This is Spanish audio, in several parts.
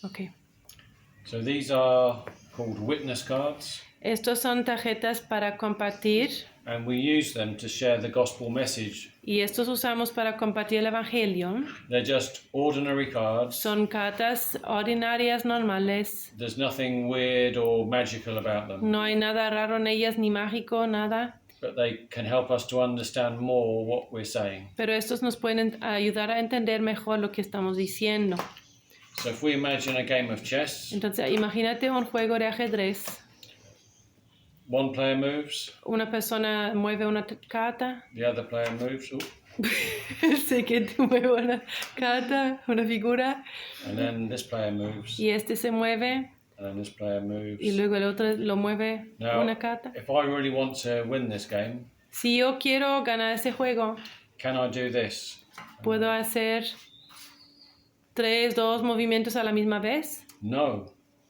Okay. So these are called witness cards, Estos son tarjetas para compartir and we use them to share the gospel message. y estos usamos para compartir el evangelio. They're just ordinary cards. Son cartas ordinarias normales. There's nothing weird or magical about them, No hay nada raro en ellas ni mágico, nada. but they can help us to understand more what we're saying. Pero estos nos pueden ayudar a entender mejor lo que estamos diciendo. So if we imagine a game of chess, Entonces, imagínate un juego de ajedrez. one player moves, Una persona mueve una carta. the other player moves, Sé que tú mueves una carta, una figura. and then this player moves, Y este se mueve. and then this player moves. Y luego el otro lo mueve Now, una carta. if I really want to win this game, Si yo quiero ganar ese juego, can I do this? ¿puedo hacer 2 movimientos a la misma vez? No.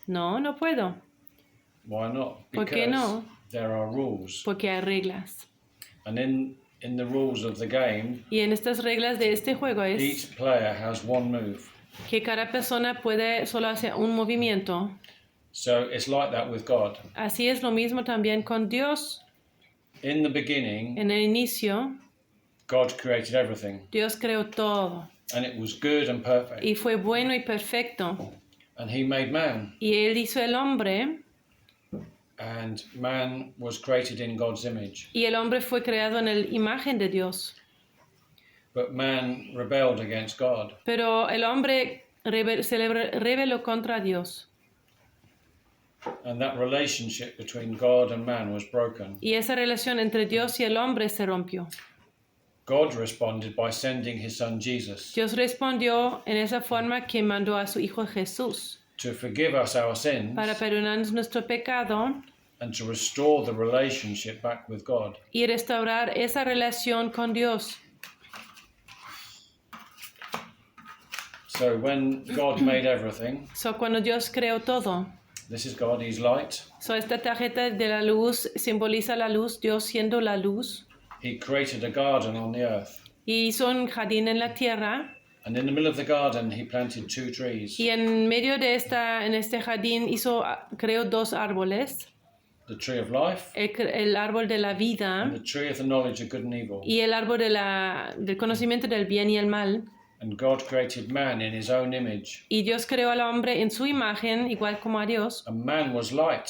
No, no puedo. Why not? ¿Por qué no? there are rules. Porque hay reglas. And in the rules of the game, Y en estas reglas de este juego es each player has one move. que cada persona puede solo hacer un movimiento. So it's like that with God. Así es lo mismo también con Dios. In the beginning, En el inicio, God created everything, Dios creó todo. and it was good and perfect. Y fue bueno y perfecto. And he made man, Y Él hizo el hombre. and man was created in God's image. Y el hombre fue creado en la imagen de Dios. But man rebelled against God. Pero el hombre se rebeló contra Dios. And that relationship between God and man was broken. Y esa relación entre Dios y el hombre se rompió. God responded by sending his son Jesus Dios respondió en esa forma que mandó a su Hijo Jesús to forgive us our sins para perdonarnos nuestro pecado and to restore the relationship back with God. y restaurar esa relación con Dios. So when God made everything, So, cuando Dios creó todo, this is God, he's light. so esta tarjeta de la luz simboliza la luz, Dios siendo la luz, He created a garden on the earth. y hizo un jardín en la tierra, And in the middle of the garden, he planted 2 trees. y en medio de en este jardín creó 2 árboles, The tree of life el árbol de la vida and the tree of the knowledge of good and evil. y el árbol del conocimiento del bien y el mal. And God created man in his own image. Y Dios creó al hombre en su imagen, igual como a Dios. And man was light,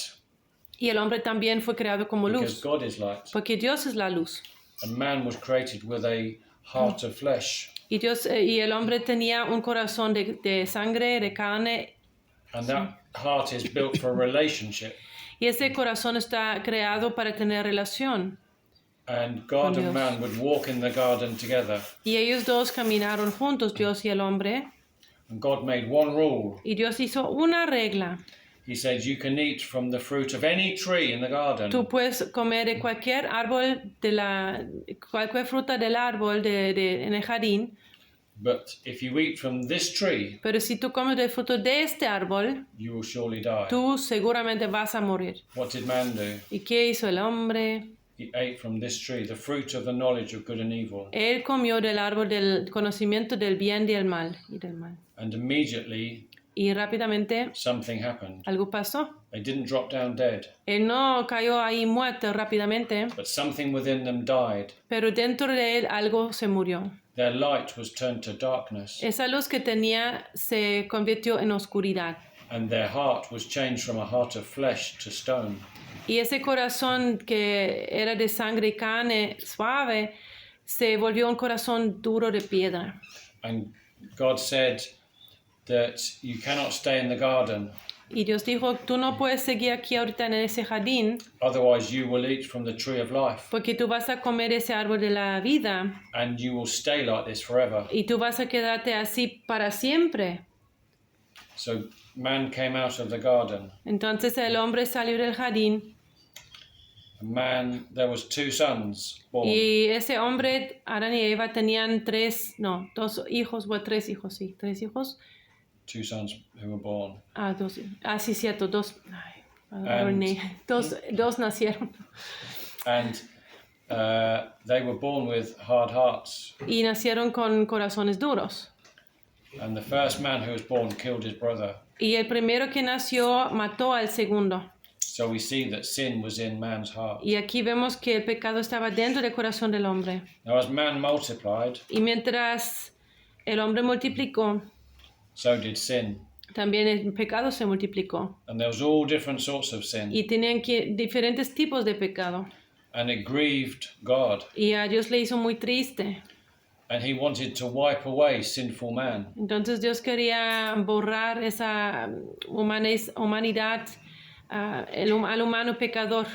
Y el hombre también fue creado como because luz, God is light. porque Dios es la luz. And man was created with a heart of flesh. Y el hombre tenía un corazón de sangre, de carne. And that heart is built for a relationship. Y ese corazón está creado para tener relación. And God Con and Dios. man would walk in the garden together. Y ellos dos caminaron juntos, Dios y el hombre. And God made one rule. Y Dios hizo una regla. He said, you can eat from the fruit of any tree in the garden. Tú puedes comer de cualquier árbol, cualquier fruta del árbol en el jardín. But if you eat from this tree, Pero si tú comes del fruto de este árbol, you will surely die. tú seguramente vas a morir. What did man do? ¿Y qué hizo el hombre? He ate from this tree, the fruit of the knowledge of good and evil. Él comió del árbol del conocimiento del bien y del mal. And immediately Y rápidamente something happened. algo pasó. They didn't drop down dead, Él no cayó ahí muerto rápidamente, but something within them died. pero dentro de él algo se murió. Their light was turned to darkness, Esa luz que tenía se convirtió en oscuridad. and their heart was changed from a heart of flesh to stone. Y ese corazón que era de sangre y carne suave se volvió un corazón duro de piedra. And God said that you cannot stay in the garden, Y Dios dijo, tú no puedes seguir aquí ahorita en ese jardín otherwise you will eat from the tree of life, porque tú vas a comer ese árbol de la vida and you will stay like this forever. y tú vas a quedarte así para siempre. So man came out of the garden. Entonces el hombre salió del jardín There was 2 sons born. y ese hombre, Adán y Eva, tenían 3 hijos, o 3 hijos, sí, 3 hijos. 2 sons who were born. 2, sí, cierto, 2. And- Dos nacieron And they were born with hard hearts. y nacieron con corazones duros. And the first man who was born killed his brother. Y el primero que nació mató al segundo. So we see that sin was in man's heart. Y aquí vemos que el pecado estaba dentro del corazón del hombre. Now as man multiplied, Y mientras el hombre multiplicó, so did sin. también el pecado se multiplicó. And there was all different sorts of sin. Y tenían diferentes tipos de pecado. And it grieved God. Y a Dios le hizo muy triste. And he wanted to wipe away sinful man. Entonces Dios quería borrar esa humanidad, al humano pecador.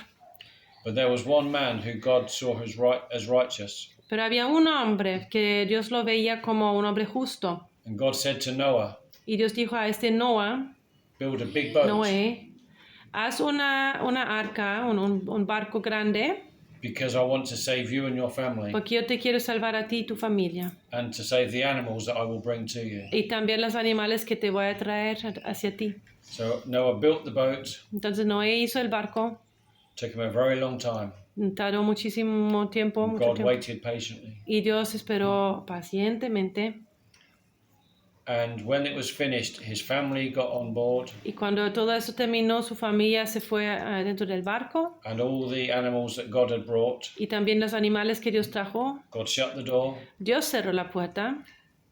But there was one man who God saw as righteous. Pero había un hombre que Dios lo veía como un hombre justo. And God said to Noah, Y Dios dijo a Noah, build a big boat. Noé, haz una arca, un barco grande, Because I want to save you and your family. porque yo te quiero salvar a ti y tu familia. And to save the animals that I will bring to you. Y también los animales que te voy a traer hacia ti. So Noah built the boat. Entonces Noé hizo el barco. Took him a very long time. Tardó muchísimo tiempo, And mucho God tiempo. waited patiently. Y Dios esperó pacientemente. And when it was finished, his family got on board. Y cuando todo eso terminó, su familia se fue dentro del barco. And all the animals that God had brought. Y también los animales que Dios trajo. God shut the door. Dios cerró la puerta.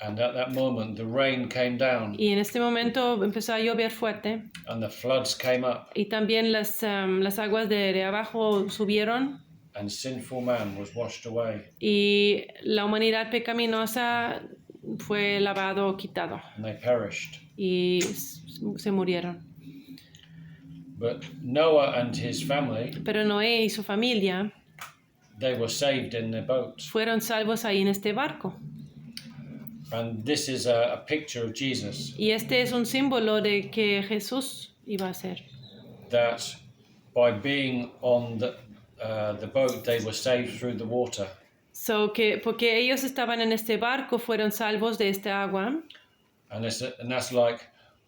And at that moment, the rain came down. Y en este momento empezó a llover fuerte. And the floods came up. Y también las aguas de abajo subieron. And sinful man was washed away. Y la humanidad pecaminosa fue lavado, quitado. And they perished. Y se murieron. But Noah and his family, Pero Noé y su familia they were saved in their boat. fueron salvos ahí en este barco. And this is a picture of Jesus. Y este es un símbolo de que Jesús iba a ser. That by being on the boat, they were saved through the water. Porque ellos estaban en este barco, fueron salvos de esta agua. And that's like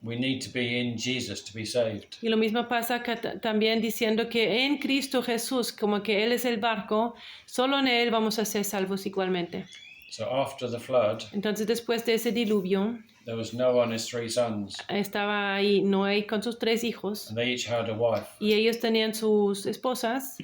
we need to be in Jesus to be saved. Y lo mismo pasa también diciendo que en Cristo Jesús, como que Él es el barco, solo en Él vamos a ser salvos igualmente. So after the flood, Entonces después de ese diluvio, there was Noah and his 3 sons. estaba ahí Noé con sus 3 hijos. And they each had a wife. Y ellos tenían sus esposas.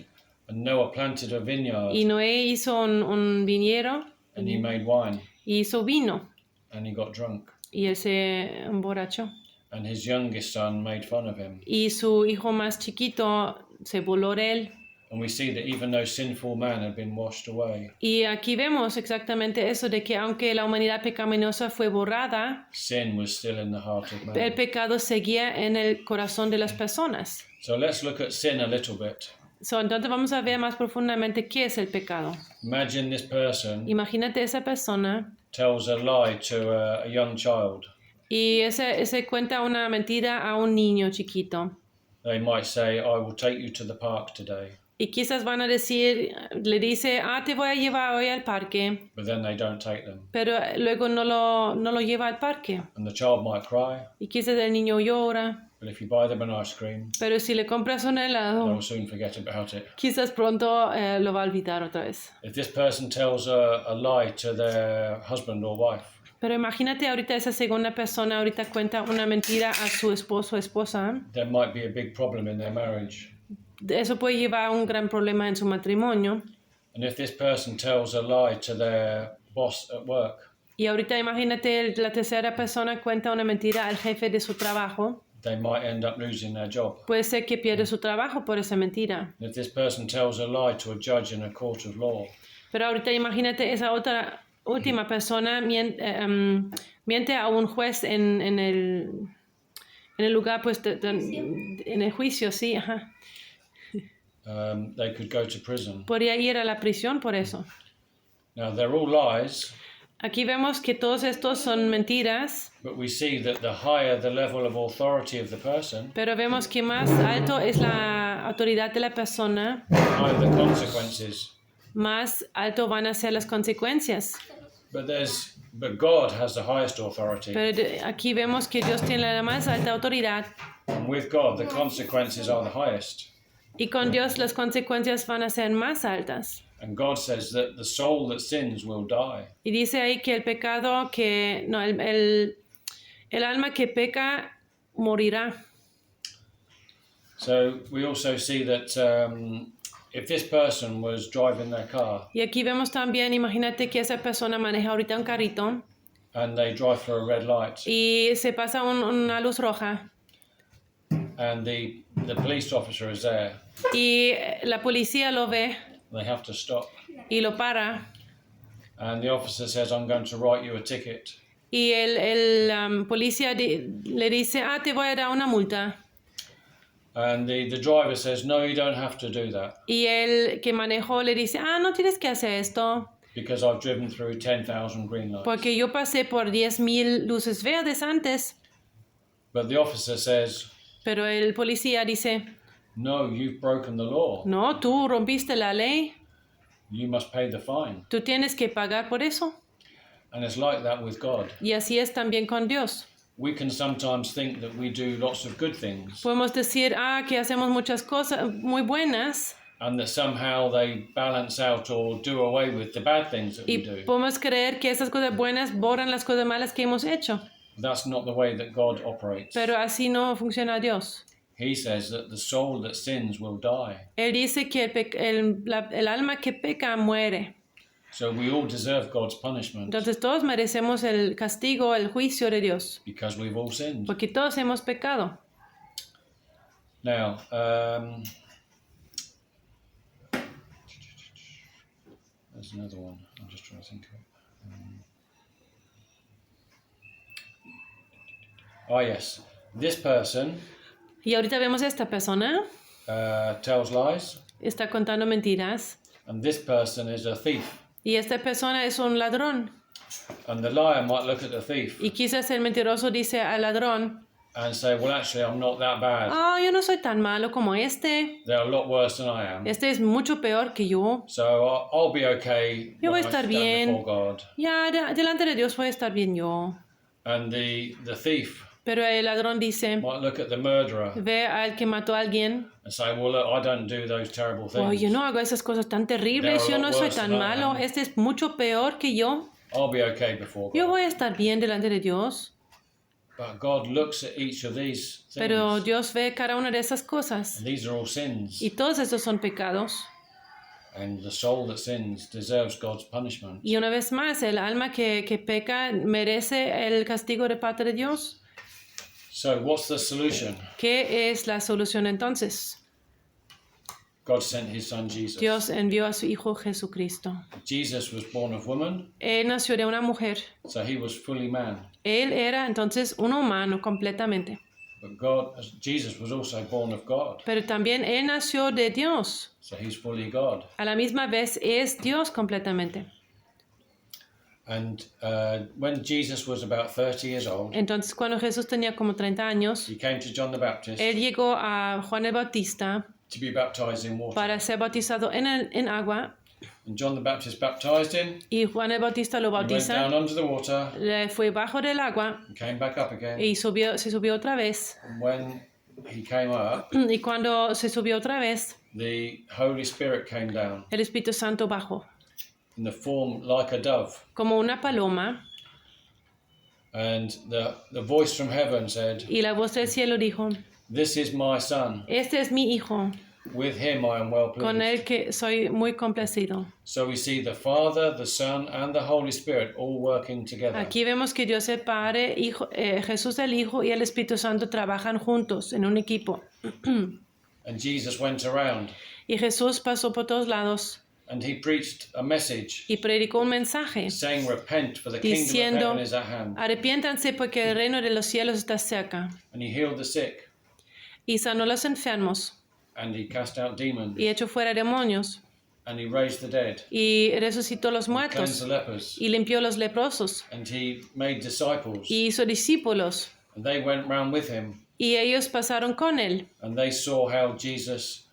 And Noah planted a vineyard. Y Noé hizo un viñedo. And he made wine. Y hizo vino. And he got drunk. Y él se emborrachó. And his youngest son made fun of him. Y su hijo más chiquito se burló de él. And we see that even though sinful man had been washed away, Y aquí vemos exactamente eso, de que aunque la humanidad pecaminosa fue borrada, sin was still in the heart of el man. pecado seguía en el corazón de las personas. So let's look at sin a little bit. Entonces vamos a ver más profundamente qué es el pecado. Imagine this person Imagínate esa persona tells a lie to a young child. y ese cuenta una mentira a un niño chiquito. They might say, I will take you to the park today. Y quizás van a decir, le dice, te voy a llevar hoy al parque, But then they don't take them. pero luego no lo lleva al parque. And the child might cry. Y quizás el niño llora, But if you buy them an ice cream, pero si le compras un helado, they'll soon forget about it. quizás pronto lo va a olvidar otra vez. If this person tells a lie to their husband or wife, Pero imagínate ahorita esa segunda persona ahorita cuenta una mentira a su esposo o esposa. there might be a big problem in their marriage. Eso puede llevar a un gran problema en su matrimonio. And if this person tells a lie to their boss at work, Y ahorita imagínate la tercera persona cuenta una mentira al jefe de su trabajo. they might end up losing their job. Puede ser que pierde su trabajo por esa mentira. And if this person tells a lie to a judge in a court of law, Pero ahorita imagínate esa otra última persona miente a un juez en el lugar, pues, en el juicio, sí, ajá. they could go to prison. Podría ir a la prisión por eso. Now, they're all lies, Aquí vemos que todos estos son mentiras, but we see that the higher the level of authority of the person, pero vemos que más alto es la autoridad de la persona, the higher the consequences. más alto van a ser las consecuencias. But God has the highest authority. Pero aquí vemos que Dios tiene la más alta autoridad And with God, the consequences are the highest. y con Dios las consecuencias van a ser más altas. And God says that the soul that sins will die. Y dice ahí que el pecado, que no, el El alma que peca morirá. So we also see that if this person was driving their car Y aquí vemos también, imagínate que esa persona maneja ahorita un carrito and they drive through a red light y se pasa una luz roja and the police officer is there, y la policía lo ve they have to stop. y lo para And the officer says, I'm going to write you a ticket. y el policía le dice, te voy a dar una multa. And the driver says, no, you don't have to do that Y el que manejó le dice, no tienes que hacer esto because I've driven through 10,000 green lights. porque yo pasé por 10,000 luces verdes antes. But the officer says, Pero el policía dice, no, you've broken the law. no, tú rompiste la ley, You must pay the fine. tú tienes que pagar por eso. And it's like that with God. Y así es también con Dios. We can sometimes think that we do lots of good things Podemos decir, que hacemos muchas cosas muy buenas and that somehow they balance out or do away with the bad things that we y do. podemos creer que esas cosas buenas borran las cosas malas que hemos hecho. That's not the way that God operates. Pero así no funciona Dios. He says that the soul that sins will die. Él dice que el alma que peca muere. So we all deserve God's punishment Entonces todos merecemos el castigo, el juicio de Dios. because we've all sinned. Porque todos hemos pecado. Now, there's another one. I'm just trying to think of it. Yes. This person Y ahorita vemos a esta persona, tells lies, está contando mentiras. and this person is a thief. Y esta persona es un ladrón. And the liar might look at the thief Y quizás el mentiroso dice al ladrón, and say, well, actually, I'm not that bad. yo no soy tan malo como este. They're a lot worse than I am. Este es mucho peor que yo. So I'll be okay Yo voy when a I estar stand bien. before God. Ya, delante de Dios voy a estar bien yo. And the thief Pero el ladrón dice, might look at the murderer ve al que mató a alguien. and say, well, look, I don't do those terrible things. Yo no hago esas cosas tan terribles. Yo no soy tan malo. Este es mucho peor que yo. I'll be okay before Yo God. voy a estar bien delante de Dios. But God looks at each of these things. Pero Dios ve cada una de esas cosas. And these are all sins. Y todos estos son pecados. And the soul that sins deserves God's punishment. Y una vez más, el alma que peca merece el castigo de parte de Dios. So what's the solution? ¿Qué es la solución entonces? God sent his son Jesus. Dios envió a su Hijo Jesucristo. Jesus was born of woman, Él nació de una mujer. so he was fully man. Él era entonces un humano completamente. But Jesus was also born of God, Pero también Él nació de Dios. so he's fully God. A la misma vez es Dios completamente. And when Jesus was about 30 years old, Entonces cuando Jesús tenía como 30 años, he came to John the Baptist Él llegó a Juan el Bautista to be baptized in water. para ser bautizado en agua. And John the Baptist baptized him. Y Juan el Bautista lo He went bautiza. down under the water Le fue bajo del agua and came back up again. y se subió otra vez. And when he came up, Y cuando se subió otra vez, the Holy Spirit came down el Espíritu Santo bajó in the form like a dove. como una paloma. And the voice from heaven said, Y la voz del cielo dijo, this is my son. este es mi Hijo, With him I am well con pleased. él que soy muy complacido. So we see the Father, the Son, and the Holy Spirit all working together. Aquí vemos que Dios el Padre, Jesús el Hijo y el Espíritu Santo trabajan juntos en un equipo. And Jesus went around Y Jesús pasó por todos lados and he preached a message y predicó un mensaje saying, repent, for the kingdom of diciendo, heaven is at hand. arrepiéntanse porque el reino de los cielos está cerca. And he healed the sick Y sanó a los enfermos and he cast out demons y echó fuera demonios and he raised the dead, y resucitó a los cleansed muertos the lepers, y limpió a los leprosos and he made disciples. y hizo discípulos And they went round with him y ellos pasaron con él and they saw how Jesus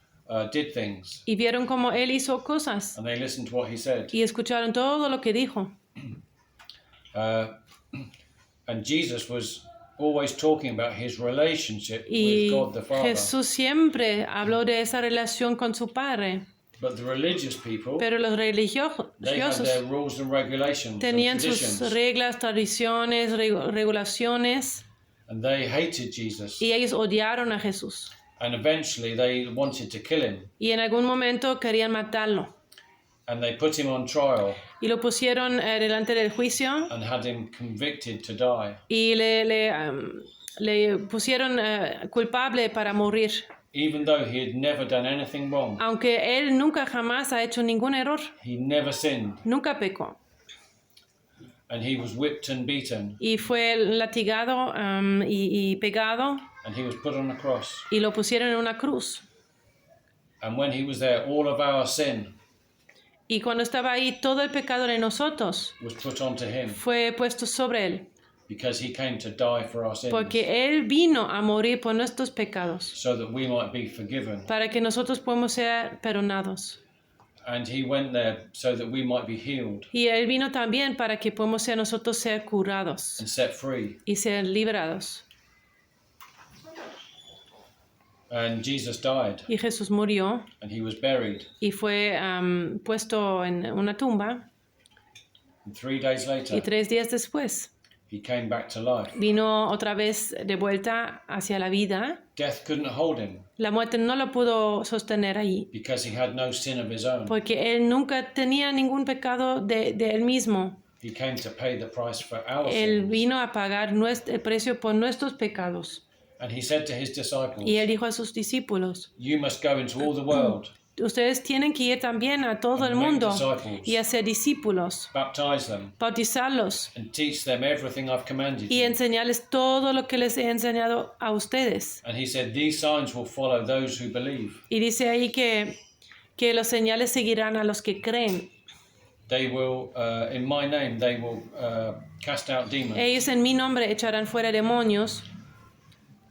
did things y vieron cómo él hizo cosas and they listened to what he said. y escucharon todo lo que dijo. And Jesus was always talking about his relationship Y with God the Father. Jesús siempre habló de esa relación con su Padre, But the religious people, pero los they had religiosos their rules and regulations and tenían sus traditions. reglas, tradiciones, regulaciones. And they hated Jesus. y ellos odiaron a Jesús. And eventually they wanted to kill him. Y en algún momento querían matarlo. And they put him on trial Y lo pusieron delante del juicio and had him convicted to die. y le pusieron culpable para morir. Even though he had never done anything wrong. Aunque él nunca jamás ha hecho ningún error. He never sinned. Nunca pecó. And he was whipped and beaten. Y fue latigado y pegado. And he was put on a cross. Y lo pusieron en una cruz. And when he was there, all of our sin Y cuando estaba ahí, todo el pecado de nosotros was put onto him. fue puesto sobre él. Because he came to die for our sins. Porque él vino a morir por nuestros pecados. So that we might be forgiven. Para que nosotros podamos ser perdonados. And he went there so that we might be healed. Y él vino también para que podamos ser nosotros ser curados. And set free. Y ser liberados. And Jesus died. Y Jesús murió. And he was buried. Y fue puesto en una tumba. And 3 days later, y 3 días después, he came back to life. Vino otra vez de vuelta hacia la vida. Death couldn't hold him. La muerte no lo pudo sostener ahí. Because he had no sin of his own. Porque él nunca tenía ningún pecado de él mismo. He came to pay the price for our Él sins. vino a pagar el precio por nuestros pecados. And he said to his disciples, Y él dijo a sus discípulos, you must go into all the world. Ustedes tienen que ir también a todo el mundo y hacer discípulos, Baptize them bautizarlos and teach them everything I've commanded y you. enseñarles todo lo que les he enseñado a ustedes. And he said, these signs will follow those who believe. Y dice ahí que los señales seguirán a los que creen. They will, in my name, they will cast out demons. Ellos en mi nombre echarán fuera demonios.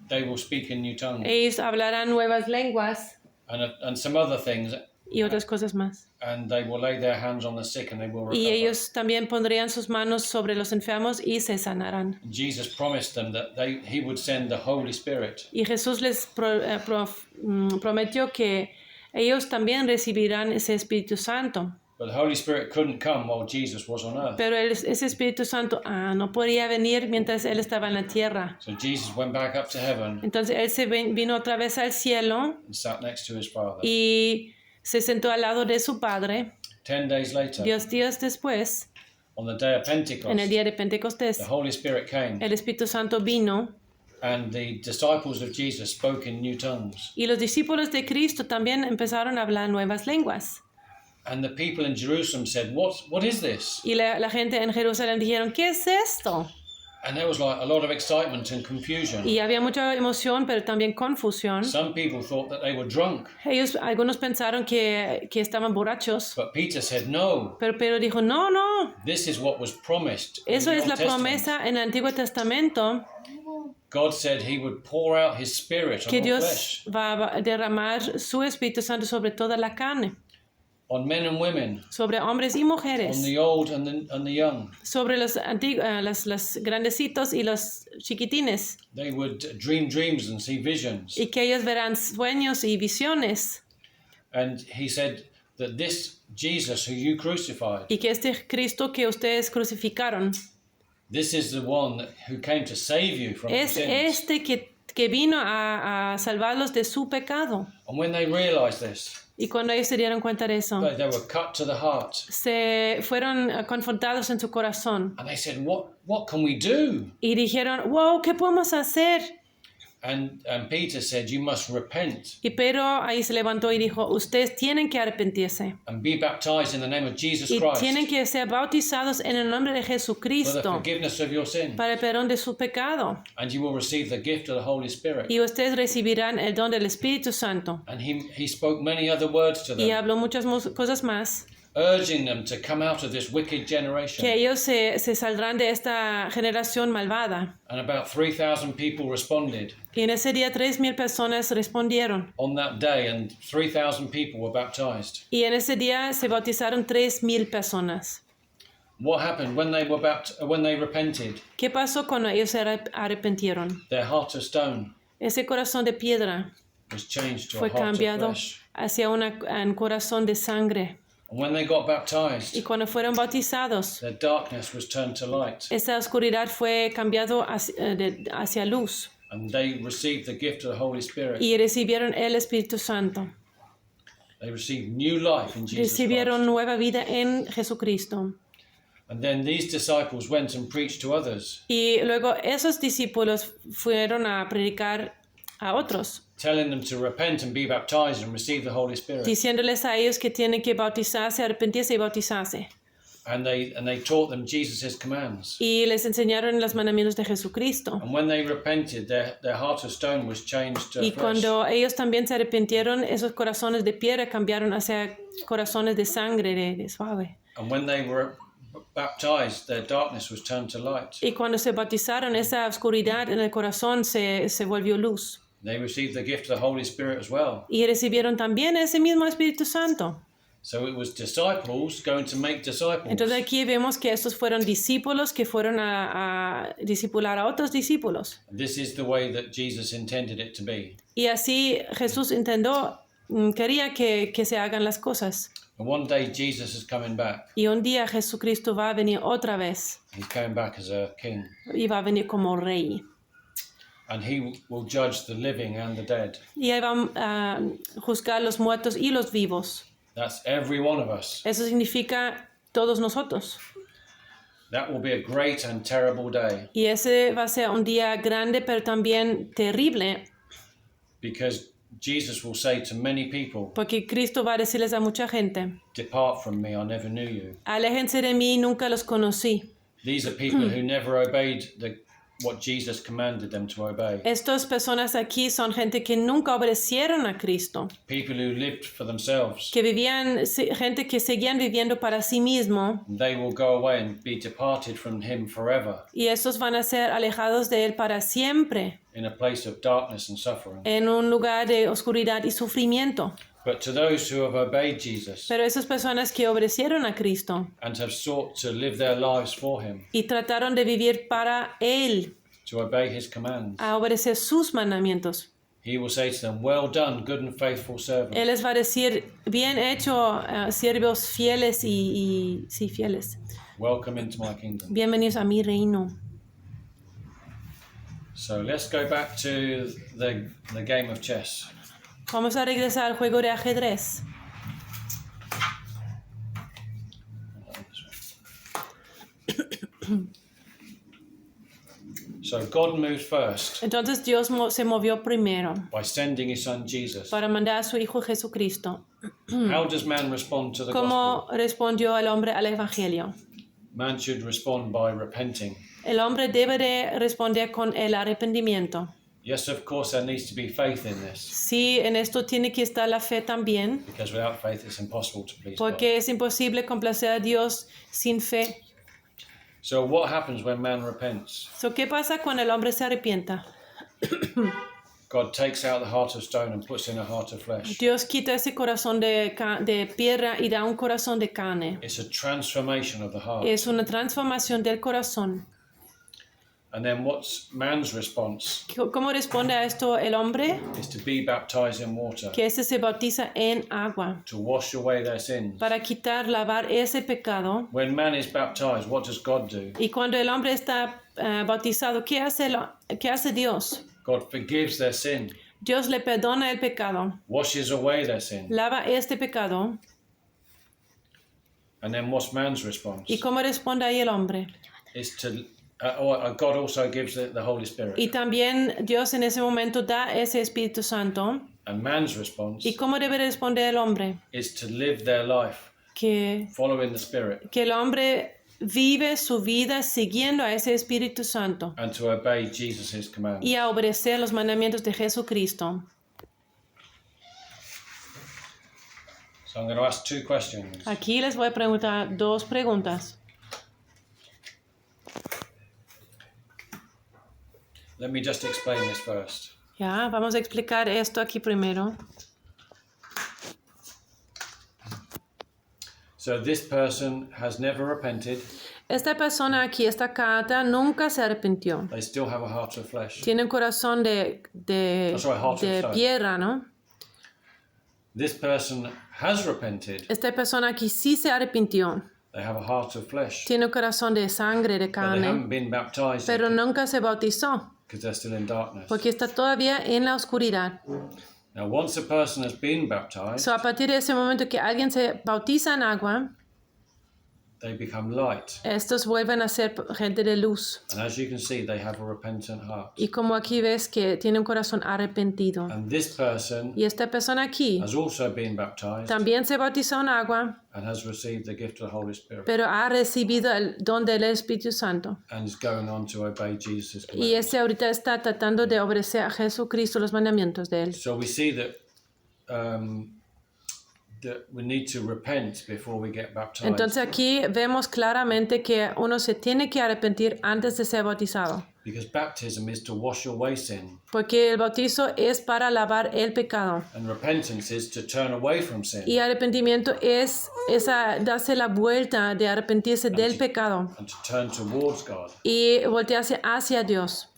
They will speak in new tongues. Ellos hablarán nuevas lenguas And some other things. y otras cosas más. And they will lay their hands on the sick and they will recover. Y ellos también pondrían sus manos sobre los enfermos y se sanarán. Jesus promised them that he would send the Holy Spirit. Y Jesús les prometió que ellos también recibirán ese Espíritu Santo. But the Holy Spirit couldn't come while Jesus was on earth. Pero ese Espíritu Santo no podía venir mientras Él estaba en la tierra. So Jesus went back up to heaven. Entonces Él vino otra vez al cielo And sat next to his Father. y se sentó al lado de su Padre. 10 days later, 10 días después, on the day of Pentecost, en el día de Pentecostés, the Holy Spirit came. el Espíritu Santo vino And the disciples of Jesus spoke in new tongues. y los discípulos de Cristo también empezaron a hablar nuevas lenguas. And the people in Jerusalem said, what is this? Y la gente en Jerusalén dijeron, ¿qué es esto? And there was like a lot of excitement and confusion. Y había mucha emoción, pero también confusión. Some people thought that they were drunk. Algunos pensaron que estaban borrachos. But Peter said, no, Pero Pedro dijo, no. this is what was promised. in Eso the es Old la Testament. promesa en el Antiguo Testamento, God said he would pour out his spirit on que all Dios flesh, va a derramar su Espíritu Santo sobre toda la carne, on men and women, sobre hombres y on mujeres, the old and the young. sobre los grandecitos y los chiquitines, They would dream dreams and see visions. y que ellos verán sueños y visiones, And he said that this Jesus who you crucified, y que este Cristo que ustedes crucificaron, this is the one who came to save you from your es sins. que vino a salvarlos de su pecado. And when they realized this, Y cuando ellos se dieron cuenta de eso, they were cut to the heart. se fueron confrontados en su corazón And they said, what can we do? y dijeron, wow, ¿qué podemos hacer? And Peter said, you must repent Y Pedro ahí se levantó y dijo, ustedes tienen que arrepentirse and be baptized in the name of Jesus y Christ tienen que ser bautizados en el nombre de for the Jesucristo forgiveness of your sin. para el perdón de su pecado. And you will receive the gift of the Holy Spirit. Y ustedes recibirán el don del Espíritu Santo. And he spoke many other words to Y them, habló muchas cosas más, urging them to come out of this wicked generation. que ellos se saldrán de esta generación malvada. And about 3,000 people responded Y en ese día 3,000 personas respondieron. on that day, and 3,000 people were baptized. Y en ese día se bautizaron 3,000 personas. What happened when they repented? ¿Qué pasó cuando ellos se arrepintieron? Their heart of stone Ese corazón de piedra was changed to a fue heart of cambiado flesh. hacia un corazón de sangre. And when they got baptized, Y cuando fueron bautizados, their darkness was turned to light, esa oscuridad fue cambiado hacia luz and they received the gift of the Holy Spirit. y recibieron el Espíritu Santo. They received new life in Jesus Recibieron Christ. nueva vida en Jesucristo. And then these disciples went and preached to others, Y luego esos discípulos fueron a predicar a otros, telling them to repent and be baptized and receive the Holy Spirit. diciéndoles a ellos que tienen que bautizarse, arrepentirse y bautizarse. And they taught them Jesus' commands. Y les enseñaron los mandamientos de Jesucristo. And when they repented, their heart of stone was changed to Y flesh. cuando ellos también se arrepintieron, esos corazones de piedra cambiaron hacia corazones de sangre, de suave. And when they were baptized, their darkness was turned to light. Y cuando se bautizaron, esa oscuridad en el corazón se volvió luz. They received the gift of the Holy Spirit as well. Y recibieron también ese mismo Espíritu Santo. So it was disciples going to make disciples. Entonces aquí vemos que estos fueron discípulos que fueron a discipular a otros discípulos. This is the way that Jesus intended it to be. Y así Jesús quería que se hagan las cosas. And one day Jesus is coming back. Y un día Jesucristo va a venir otra vez He's coming back as a king. y va a venir como rey. And he will judge the living and the dead. Y él va a juzgar los muertos y los vivos. That's every one of us. Eso significa todos nosotros. That will be a great and terrible day, Y ese va a ser un día grande, pero también terrible, because Jesus will say to many people, porque Cristo va a decirles a mucha gente, "Depart from me, I never knew you." aléjense de mí, nunca los conocí. These are people who never obeyed what Jesus commanded them to obey. Estas personas aquí son gente que nunca obedecieron a Cristo, People who lived for themselves. que gente que seguían viviendo para sí mismo, They will go away and be departed from him forever, y estos van a ser alejados de él para siempre, in a place of darkness and suffering. en un lugar de oscuridad y sufrimiento. But to those who have obeyed Jesus Pero esas personas que obedecieron a Cristo and have sought to live their lives for him, y trataron de vivir para él, to obey his commands, a obedecer sus mandamientos, he will say to them, "Well done, good and faithful servant." él les va a decir, bien hecho, siervos fieles y fieles. Welcome into my kingdom. Bienvenidos a mi reino. So let's go back to the game of chess. Vamos a regresar al juego de ajedrez. So God moved first Entonces Dios se movió primero by sending his son Jesus. para mandar a su Hijo Jesucristo. How does man respond to the ¿Cómo gospel? respondió el hombre al Evangelio? Man should respond by repenting. El hombre debe de responder con el arrepentimiento. Yes, of course, there needs to be faith in this, Sí, en esto tiene que estar la fe también, because without faith it's impossible to please God. porque es imposible complacer a Dios sin fe. So what happens when man repents? So, ¿qué pasa cuando el hombre se arrepienta? God takes out the heart of stone and puts in a heart of flesh. Dios quita ese corazón de piedra y da un corazón de carne. It's a transformation of the heart. Es una transformación del corazón. And then what's man's response? ¿Cómo responde a esto el hombre? Is to be baptized in water, Que este se bautiza en agua to wash away their sins. para lavar ese pecado. When man is baptized, what does God do? Y cuando el hombre está bautizado, ¿qué hace Dios? God forgives their sin, Dios le perdona el pecado, washes away their sin. lava este pecado. And then what's man's response? ¿Y cómo responde ahí el hombre? Is to God also gives the Holy Spirit. Y también Dios en ese momento da ese Espíritu Santo. And man's response ¿Y cómo debe responder el hombre? is to live their life Que following the Spirit el hombre vive su vida siguiendo a ese Espíritu Santo and to obey Jesus' commands. y a obedecer los mandamientos de Jesucristo. So I'm going to ask two questions. Aquí les voy a preguntar dos preguntas. Let me just explain this first. Ya, vamos a explicar esto aquí primero. So this person has never repented. Esta persona aquí, esta carta, nunca se arrepintió. They still have a heart of flesh. Tiene un corazón de Heart of stone. piedra, ¿no? This person has repented. Esta persona aquí sí se arrepintió. They have a heart of flesh. Tiene un corazón de sangre, de But they haven't carne, been baptized pero nunca se bautizó because they're still in darkness. porque está todavía en la oscuridad. Now, once a person has been baptized, So, a partir de ese momento que alguien se bautiza en agua, they become light. estos vuelven a ser gente de luz. And as you can see, they have a repentant heart. Y como aquí ves que tiene un corazón arrepentido. And this person Y esta persona aquí has also been baptized también se bautizó en agua, and has received the gift of the Holy Spirit pero ha recibido el don del Espíritu Santo. and is going on to obey Jesus' Y commands. ahorita está tratando de obedecer a Jesucristo los mandamientos de él. So we see that we need to repent before we get baptized. Entonces aquí vemos claramente que uno se tiene que arrepentir antes de ser bautizado. Because baptism is to wash away sin, Porque el bautizo es para lavar el pecado. and repentance is to turn away from sin Y arrepentimiento es darse la vuelta de arrepentirse del pecado and to turn towards God. y voltearse hacia Dios.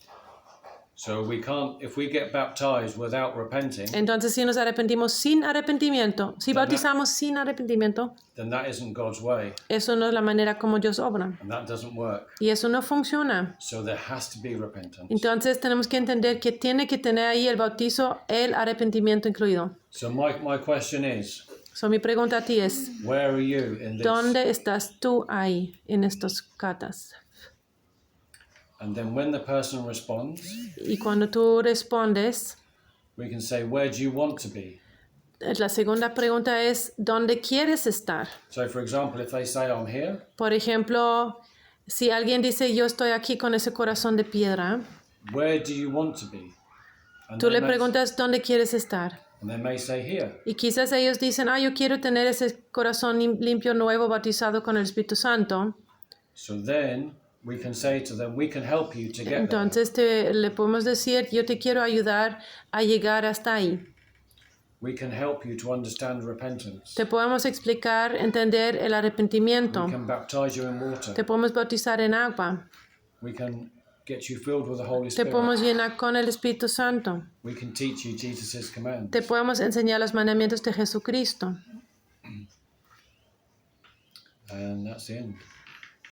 So we can't, if we get baptized without repenting, Entonces si nos arrepentimos sin arrepentimiento, si bautizamos sin arrepentimiento, then that isn't God's way, eso no es la manera como Dios obra. and that doesn't work. Y eso no funciona. So there has to be repentance. Entonces tenemos que entender que tiene que tener ahí el bautizo, el arrepentimiento incluido. So my question is, So, mi pregunta a ti es, where are you in this? ¿dónde estás tú ahí en estos katas? And then when the person responds, Y cuando tú respondes, we can say, where do you want to be? la segunda pregunta es, ¿dónde quieres estar? So for example, if they say, I'm here, Por ejemplo, si alguien dice, yo estoy aquí con ese corazón de piedra, where do you want to be? And tú they le may- preguntas, ¿dónde quieres estar? and they may say here. Y quizás ellos dicen, yo quiero tener ese corazón limpio, nuevo, bautizado con el Espíritu Santo. So then we can say to them, we can help you to get there. Entonces le podemos decir, yo te quiero ayudar a llegar hasta ahí. We can help you to understand repentance. Te podemos explicar, entender el arrepentimiento. We can baptize you in water. Te podemos bautizar en agua. We can get you filled with the Holy Te Spirit. podemos llenar con el Espíritu Santo. We can teach you Jesus' commands. Te podemos enseñar los mandamientos de Jesucristo. And that's the end.